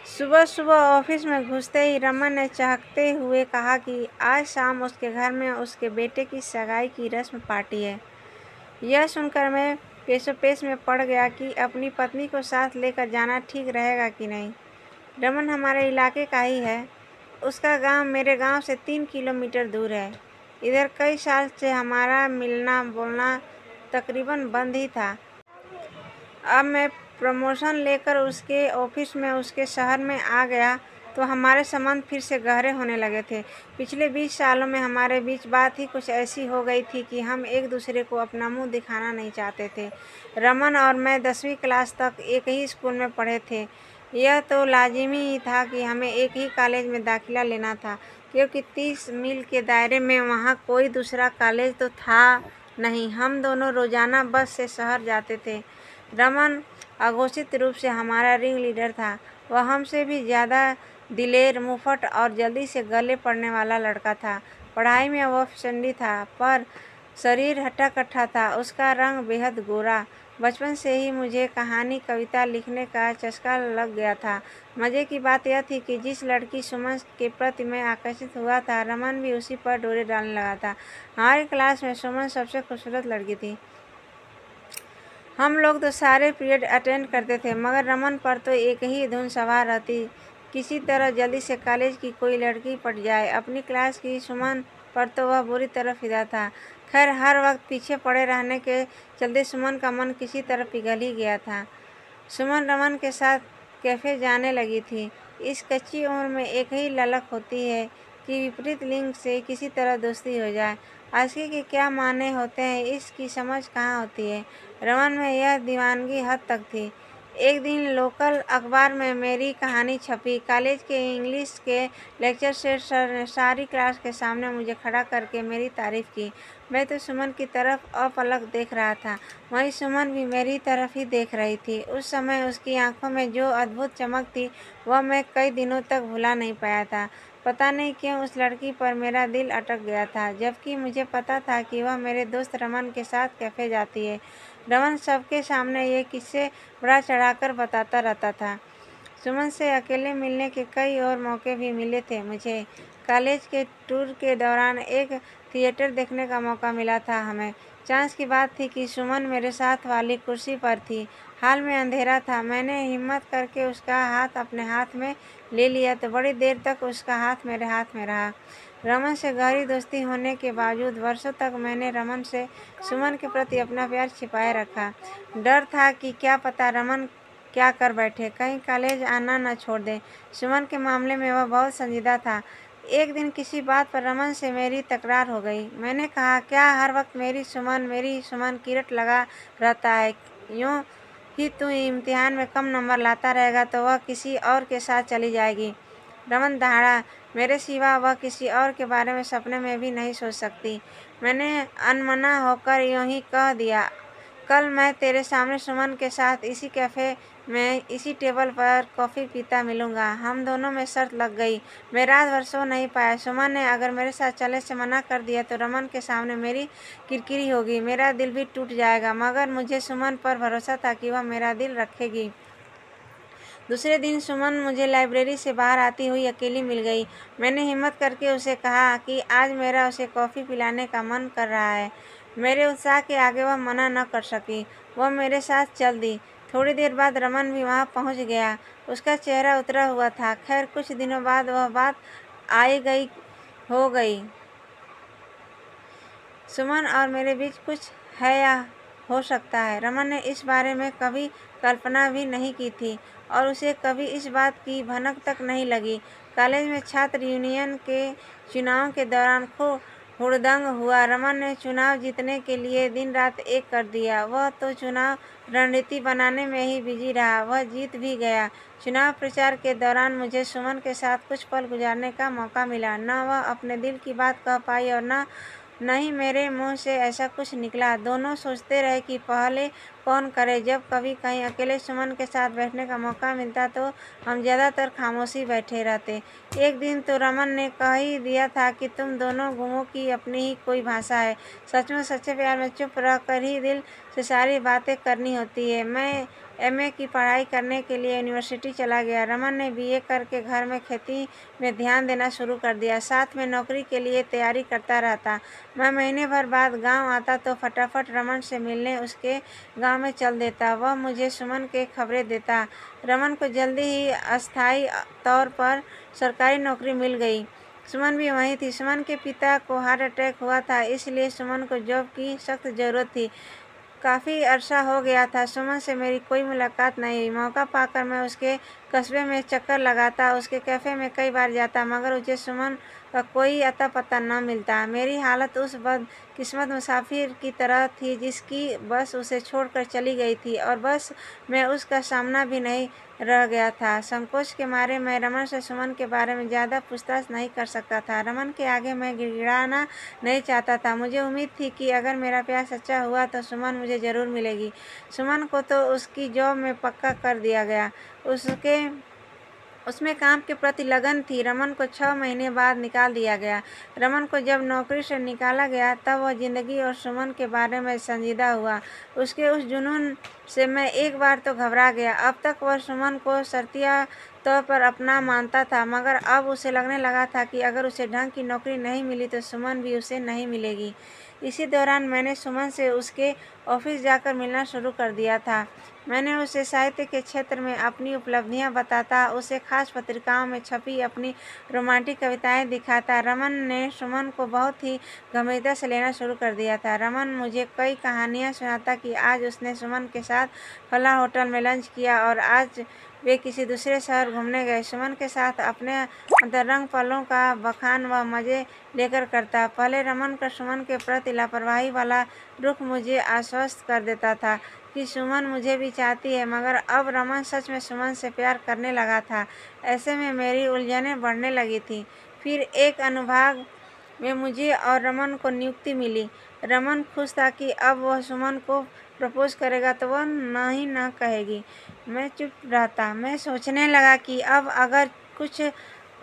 सुबह सुबह ऑफिस में घुसते ही रमन ने चहकते हुए कहा कि आज शाम उसके घर में उसके बेटे की सगाई की रस्म पार्टी है। यह सुनकर मैं पेशोपेश में पड़ गया कि अपनी पत्नी को साथ लेकर जाना ठीक रहेगा कि नहीं। रमन हमारे इलाके का ही है। उसका गांव मेरे गांव से 3 किलोमीटर दूर है। इधर कई साल से हमारा मिलना बोलना तकरीबन बंद ही था। अब मैं प्रमोशन लेकर उसके ऑफिस में उसके शहर में आ गया तो हमारे संबंध फिर से गहरे होने लगे थे। पिछले 20 सालों में हमारे बीच बात ही कुछ ऐसी हो गई थी कि हम एक दूसरे को अपना मुंह दिखाना नहीं चाहते थे। रमन और मैं 10वीं क्लास तक एक ही स्कूल में पढ़े थे। यह तो लाजिमी ही था कि हमें एक ही कॉलेज में दाखिला लेना था, क्योंकि 30 मील के दायरे में वहाँ कोई दूसरा कॉलेज तो था नहीं। हम दोनों रोजाना बस से शहर जाते थे। रमन अघोषित रूप से हमारा रिंग लीडर था। वह हमसे भी ज़्यादा दिलेर, मुफ्त और जल्दी से गले पड़ने वाला लड़का था। पढ़ाई में वह चंडी था, पर शरीर हट्टा कट्ठा था। उसका रंग बेहद गोरा। बचपन से ही मुझे कहानी कविता लिखने का चस्का लग गया था। मज़े की बात यह थी कि जिस लड़की सुमन के प्रति मैं आकर्षित हुआ था, रमन भी उसी पर डोरे डालने लगा था। हमारी क्लास में सुमन सबसे खूबसूरत लड़की थी। हम लोग तो सारे पीरियड अटेंड करते थे, मगर रमन पर तो एक ही धुन सवार रहती, किसी तरह जल्दी से कॉलेज की कोई लड़की पट जाए। अपनी क्लास की सुमन पर तो वह बुरी तरह फिदा था। खैर, हर वक्त पीछे पड़े रहने के चलते सुमन का मन किसी तरह पिघल ही गया था। सुमन रमन के साथ कैफ़े जाने लगी थी। इस कच्ची उम्र में एक ही ललक होती है कि विपरीत लिंग से किसी तरह दोस्ती हो जाए। आशिकी के क्या माने होते हैं, इसकी समझ कहाँ होती है। रमन में यह दीवानगी हद तक थी। एक दिन लोकल अखबार में मेरी कहानी छपी। कॉलेज के इंग्लिश के लेक्चर से सर ने सारी क्लास के सामने मुझे खड़ा करके मेरी तारीफ़ की। मैं तो सुमन की तरफ अपलक देख रहा था, वहीं सुमन भी मेरी तरफ ही देख रही थी। उस समय उसकी आंखों में जो अद्भुत चमक थी, वह मैं कई दिनों तक भुला नहीं पाया था। पता नहीं क्यों उस लड़की पर मेरा दिल अटक गया था, जबकि मुझे पता था कि वह मेरे दोस्त रमन के साथ कैफ़े जाती है। रमन सबके सामने ये किस्से बढ़ा चढ़ाकर बताता रहता था। सुमन से अकेले मिलने के कई और मौके भी मिले थे मुझे। कॉलेज के टूर के दौरान एक थिएटर देखने का मौका मिला था हमें। चांस की बात थी कि सुमन मेरे साथ वाली कुर्सी पर थी। हाल में अंधेरा था। मैंने हिम्मत करके उसका हाथ अपने हाथ में ले लिया तो बड़ी देर तक उसका हाथ मेरे हाथ में रहा। रमन से गहरी दोस्ती होने के बावजूद वर्षों तक मैंने रमन से सुमन के प्रति अपना प्यार छिपाए रखा। डर था कि क्या पता रमन क्या कर बैठे, कहीं कॉलेज आना न छोड़ दे। सुमन के मामले में वह बहुत संजीदा था। एक दिन किसी बात पर रमन से मेरी तकरार हो गई। मैंने कहा, क्या हर वक्त मेरी सुमन की रट लगा रहता है? यूँ ही तू इम्तिहान में कम नंबर लाता रहेगा तो वह किसी और के साथ चली जाएगी। रमन दहाड़ा, मेरे सिवा वह किसी और के बारे में सपने में भी नहीं सोच सकती। मैंने अनमना होकर यूँ ही कह दिया, कल मैं तेरे सामने सुमन के साथ इसी कैफ़े में इसी टेबल पर कॉफ़ी पीता मिलूँगा। हम दोनों में शर्त लग गई। मैं रात भर सो नहीं पाया। सुमन ने अगर मेरे साथ चलने से मना कर दिया तो रमन के सामने मेरी किरकिरी होगी, मेरा दिल भी टूट जाएगा, मगर मुझे सुमन पर भरोसा था कि वह मेरा दिल रखेगी। दूसरे दिन सुमन मुझे लाइब्रेरी से बाहर आती हुई अकेली मिल गई। मैंने हिम्मत करके उसे कहा कि आज मेरा उसे कॉफ़ी पिलाने का मन कर रहा है। मेरे उत्साह के आगे वह मना न कर सकी। वह मेरे साथ चल दी। थोड़ी देर बाद रमन भी वहाँ पहुँच गया। उसका चेहरा उतरा हुआ था। खैर, कुछ दिनों बाद वह बात आई गई हो गई। सुमन और मेरे बीच कुछ है या हो सकता है। रमन ने इस बारे में कभी कल्पना भी नहीं की थी और उसे कभी इस बात की भनक तक नहीं लगी। कॉलेज में छात्र यूनियन के चुनाव के दौरान खूब हुड़दंग हुआ। रमन ने चुनाव जीतने के लिए दिन रात एक कर दिया। वह तो चुनाव रणनीति बनाने में ही बिजी रहा। वह जीत भी गया। चुनाव प्रचार के दौरान मुझे सुमन के साथ कुछ पल गुजारने का मौका मिला। न वह अपने दिल की बात कह पाई और न ही मेरे मुंह से ऐसा कुछ निकला। दोनों सोचते रहे कि पहले कौन करे। जब कभी कहीं अकेले सुमन के साथ बैठने का मौका मिलता तो हम ज़्यादातर खामोशी बैठे रहते। एक दिन तो रमन ने कह ही दिया था कि तुम दोनों गुमों की अपनी ही कोई भाषा है। सचमुच सच्चे प्यार में चुप रह कर ही दिल से सारी बातें करनी होती है। मैं एमए की पढ़ाई करने के लिए यूनिवर्सिटी चला गया। रमन ने बीए करके घर में खेती में ध्यान देना शुरू कर दिया, साथ में नौकरी के लिए तैयारी करता रहता। मैं महीने भर बाद गांव आता तो फटाफट रमन से मिलने उसके गांव में चल देता। वह मुझे सुमन के खबरें देता। रमन को जल्दी ही अस्थायी तौर पर सरकारी नौकरी मिल गई। सुमन भी वहीं थी। सुमन के पिता को हार्ट अटैक हुआ था, इसलिए सुमन को जॉब की सख्त ज़रूरत थी। काफ़ी अरसा हो गया था सुमन से मेरी कोई मुलाकात नहीं हुई। मौका पाकर मैं उसके कस्बे में चक्कर लगाता, उसके कैफ़े में कई बार जाता, मगर मुझे सुमन का कोई अता पता न मिलता। मेरी हालत उस बदकिस्मत मुसाफिर की तरह थी जिसकी बस उसे छोड़कर चली गई थी और बस में उसका सामना भी नहीं रह गया था। संकोच के मारे मैं रमन से सुमन के बारे में ज़्यादा पूछताछ नहीं कर सकता था। रमन के आगे मैं गिड़गिड़ाना नहीं चाहता था। मुझे उम्मीद थी कि अगर मेरा प्यार सच्चा हुआ तो सुमन मुझे ज़रूर मिलेगी। सुमन को तो उसकी जॉब में पक्का कर दिया गया। उसमें काम के प्रति लगन थी। रमन को 6 महीने बाद निकाल दिया गया। रमन को जब नौकरी से निकाला गया तब वह ज़िंदगी और सुमन के बारे में संजीदा हुआ। उसके उस जुनून से मैं एक बार तो घबरा गया। अब तक वह सुमन को शर्तिया तौर पर अपना मानता था, मगर अब उसे लगने लगा था कि अगर उसे ढंग की नौकरी नहीं मिली तो सुमन भी उसे नहीं मिलेगी। इसी दौरान मैंने सुमन से उसके ऑफिस जाकर मिलना शुरू कर दिया था। मैंने उसे साहित्य के क्षेत्र में अपनी उपलब्धियां बताता, उसे खास पत्रिकाओं में छपी अपनी रोमांटिक कविताएं दिखाता। रमन ने सुमन को बहुत ही गंभीरता से लेना शुरू कर दिया था। रमन मुझे कई कहानियां सुनाता कि आज उसने सुमन के साथ फला होटल में लंच किया और आज वे किसी दूसरे शहर घूमने गए। सुमन के साथ अपने अंतरंग पलों का बखान व मज़े लेकर करता। पहले रमन का सुमन के प्रति लापरवाही वाला रुख मुझे आश्वस्त कर देता था कि सुमन मुझे भी चाहती है, मगर अब रमन सच में सुमन से प्यार करने लगा था। ऐसे में मेरी उलझनें बढ़ने लगी थी। फिर एक अनुभाग में मुझे और रमन को नियुक्ति मिली। रमन खुश था कि अब वह सुमन को प्रपोज करेगा तो वह नहीं न कहेगी। मैं चुप रहता। मैं सोचने लगा कि अब अगर कुछ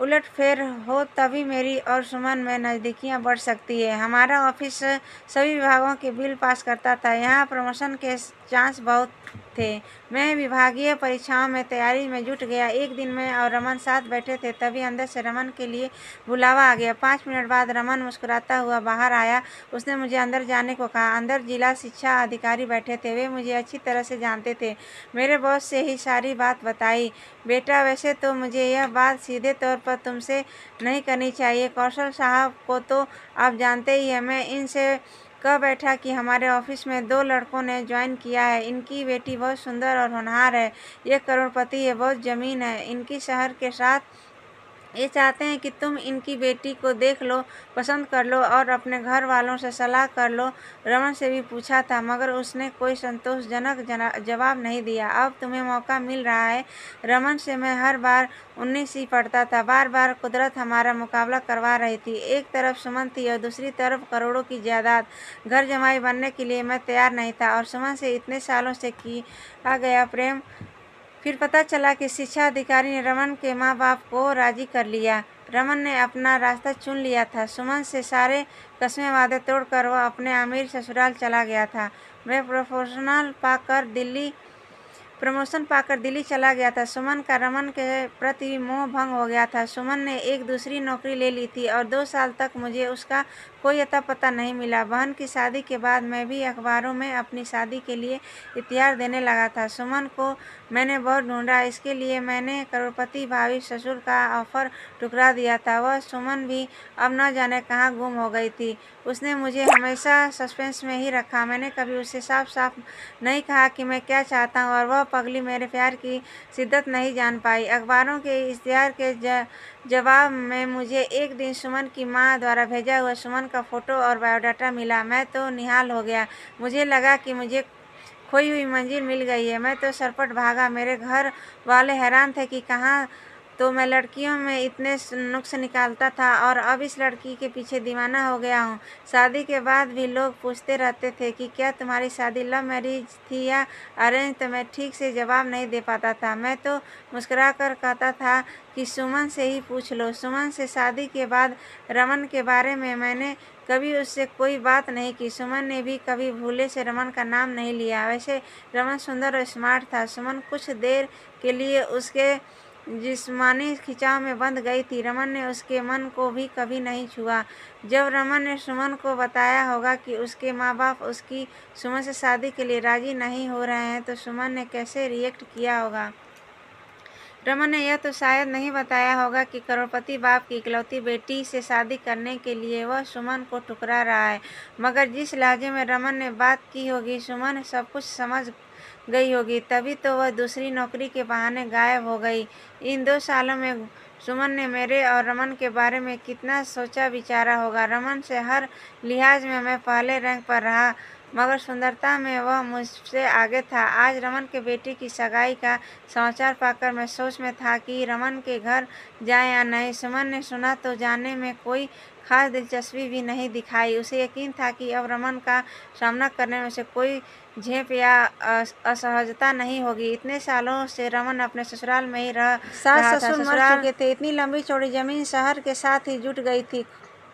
उलटफेर हो तभी मेरी और सुमन में नज़दीकियाँ बढ़ सकती है। हमारा ऑफिस सभी विभागों के बिल पास करता था। यहाँ प्रमोशन के चांस बहुत थे। मैं विभागीय परीक्षाओं में तैयारी में जुट गया। एक दिन मैं और रमन साथ बैठे थे, तभी अंदर से रमन के लिए बुलावा आ गया। 5 मिनट बाद रमन मुस्कुराता हुआ बाहर आया। उसने मुझे अंदर जाने को कहा। अंदर जिला शिक्षा अधिकारी बैठे थे। वे मुझे अच्छी तरह से जानते थे। मेरे बॉस से ही सारी बात बताई। बेटा, वैसे तो मुझे यह बात सीधे तौर पर तुमसे नहीं करनी चाहिए। कौशल साहब को तो आप जानते ही हैं। मैं इनसे कह बैठा कि हमारे ऑफिस में 2 लड़कों ने ज्वाइन किया है। इनकी बेटी बहुत सुंदर और होनहार है। ये करोड़पति है, बहुत ज़मीन है इनकी शहर के साथ। ये चाहते हैं कि तुम इनकी बेटी को देख लो, पसंद कर लो और अपने घर वालों से सलाह कर लो। रमन से भी पूछा था, मगर उसने कोई संतोषजनक जवाब नहीं दिया। अब तुम्हें मौका मिल रहा है। रमन से मैं हर बार 19 ही पढ़ता था। बार बार कुदरत हमारा मुकाबला करवा रही थी। एक तरफ सुमन थी और दूसरी तरफ करोड़ों की जायदाद। घर जमाई बनने के लिए मैं तैयार नहीं था और सुमन से इतने सालों से किया गया प्रेम। फिर पता चला कि शिक्षा अधिकारी ने रमन के माँ बाप को राजी कर लिया। रमन ने अपना रास्ता चुन लिया था। सुमन से सारे कस्में वादे तोड़कर वह अपने अमीर ससुराल चला गया था। मैं प्रमोशन पाकर दिल्ली चला गया था। सुमन का रमन के प्रति मोह भंग हो गया था। सुमन ने एक दूसरी नौकरी ले ली थी और 2 साल तक मुझे उसका कोई अता पता नहीं मिला। बहन की शादी के बाद मैं भी अखबारों में अपनी शादी के लिए इतिहार देने लगा था। सुमन को मैंने बहुत ढूंढा। इसके लिए मैंने करोड़पति भावी ससुर का ऑफर ठुकरा दिया था। वह सुमन भी अब न जाने कहाँ गुम हो गई थी। उसने मुझे हमेशा सस्पेंस में ही रखा। मैंने कभी उसे साफ साफ नहीं कहा कि मैं क्या चाहता हूँ और वह पगली मेरे प्यार की शिद्दत नहीं जान पाई। अखबारों के इश्तिहार के जवाब में मुझे एक दिन सुमन की माँ द्वारा भेजा हुआ सुमन का फ़ोटो और बायोडाटा मिला। मैं तो निहाल हो गया। मुझे लगा कि मुझे खोई हुई मंजिल मिल गई है। मैं तो सरपट भागा। मेरे घर वाले हैरान थे कि कहाँ तो मैं लड़कियों में इतने नुक्स निकालता था और अब इस लड़की के पीछे दीवाना हो गया हूँ। शादी के बाद भी लोग पूछते रहते थे कि क्या तुम्हारी शादी लव मैरिज थी या अरेंज, तो मैं ठीक से जवाब नहीं दे पाता था। मैं तो मुस्कुरा कर कहता था कि सुमन से ही पूछ लो। सुमन से शादी के बाद रमन के बारे में मैंने कभी उससे कोई बात नहीं की। सुमन ने भी कभी भूले से रमन का नाम नहीं लिया। वैसे रमन सुंदर और स्मार्ट था। सुमन कुछ देर के लिए उसके जिस्मानी खिंचाव में बंध गई थी। रमन ने उसके मन को भी कभी नहीं छुआ। जब रमन ने सुमन को बताया होगा कि उसके माँ बाप उसकी सुमन से शादी के लिए राजी नहीं हो रहे हैं, तो सुमन ने कैसे रिएक्ट किया होगा। रमन ने यह तो शायद नहीं बताया होगा कि करोड़पति बाप की इकलौती बेटी से शादी करने के लिए वह सुमन को ठुकरा रहा है। मगर जिस लहजे में रमन ने बात की होगी, सुमन सब कुछ समझ गई होगी, तभी तो वह दूसरी नौकरी के बहाने गायब हो गई। इन 2 सालों में सुमन ने मेरे और रमन के बारे में कितना सोचा विचारा होगा। रमन से हर लिहाज में मैं पहले रैंक पर रहा, मगर सुंदरता में वह मुझसे आगे था। आज रमन के बेटे की सगाई का समाचार पाकर मैं सोच में था कि रमन के घर जाए या नहीं। सुमन ने सुना तो जाने में कोई खास दिलचस्पी भी नहीं दिखाई। उसे यकीन था कि अब रमन का सामना करने में से कोई झेप या असहजता नहीं होगी। इतने सालों से रमन अपने ससुराल में ही रहा था। ससुर मर चुके थे। इतनी लंबी चौड़ी जमीन शहर के साथ ही जुट गई थी।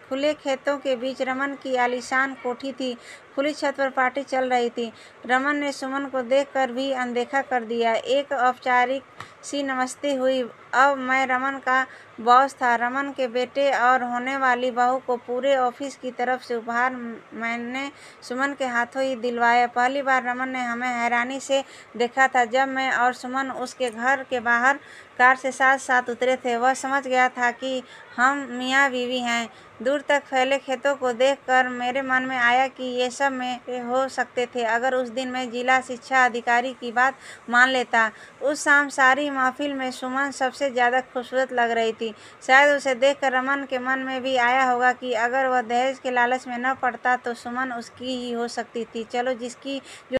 खुले खेतों के बीच रमन की आलीशान कोठी थी। खुली छत पर पार्टी चल रही थी। रमन ने सुमन को देखकर भी अनदेखा कर दिया। एक औपचारिक सी नमस्ते हुई। अब मैं रमन का बॉस था। रमन के बेटे और होने वाली बहू को पूरे ऑफिस की तरफ से उपहार मैंने सुमन के हाथों ही दिलवाया। पहली बार रमन ने हमें हैरानी से देखा था जब मैं और सुमन उसके घर के बाहर कार से साथ साथ उतरे थे। वह समझ गया था कि हम मियाँ बीवी हैं। दूर तक फैले खेतों को देखकर मेरे मन में आया कि ये सब मेरे हो सकते थे अगर उस दिन मैं जिला शिक्षा अधिकारी की बात मान लेता। उस शाम सारी महफिल में सुमन सबसे ज़्यादा खूबसूरत लग रही थी। शायद उसे देखकर रमन के मन में भी आया होगा कि अगर वह दहेज के लालच में न पड़ता तो सुमन उसकी ही हो सकती थी। चलो, जिसकी